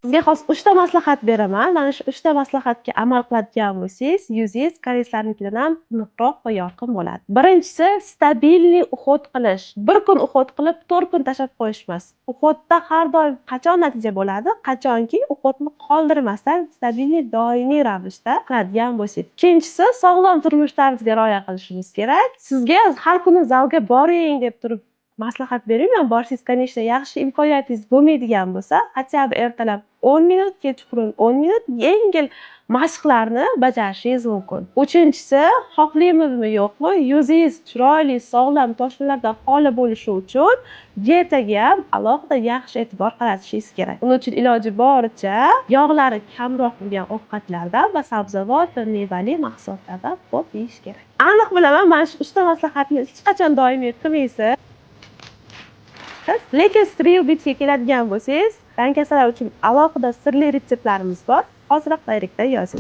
Sizga xos 3 ta maslahat beraman. Mana shu 3 ta maslahatga amal qiladigan bo'lsangiz, yuzingiz koreyslarnikidan ham tiniqroq va yorqin bo'ladi. Birinchisi, stabilniy uhud qilish. Bir kun uhud qilib, 4 kun tashlab qo'yish emas. Uhudda har doim qachon natija bo'ladi? Qachonki uhudni qoldirmasdan stabilniy doimiy ravishda qiladigan bo'lsangiz. Ikkinchisi, sog'lom turmush tarziga rioya qilishingiz kerak. Sizga har kuni zalga boring deb turib maslahat berayman. Borsangiz, конечно, yaxshi imkoniyatingiz bo'lmaydigan bo'lsa, хотя бы ertalab 10 minut, kechqurun 10 minut yengil mashqlarni bajarishingiz mumkin. Uchinchisi, xohlaymizmi yo'qmi, yuzingiz chiroyli, sog'lom toshmalardan xoli bo'lishi uchun diyetaga ham alohida yaxshi e'tibor qaratishingiz kerak. Uning uchun iloji boricha yog'lari kamroq bo'lgan ovqatlardan va sabzavot va mevali mahsulotlardan ko'p yeyish kerak. Aniq bilaman, mana shu 3 ta maslahatni hech qachon doimiy qilmaysiz. Lekin Streal Beauty'ga keladigan bo'lsangiz, tankasalar uchun alohida sirli retseptlarimiz bor. Hoziroq direktda yozing.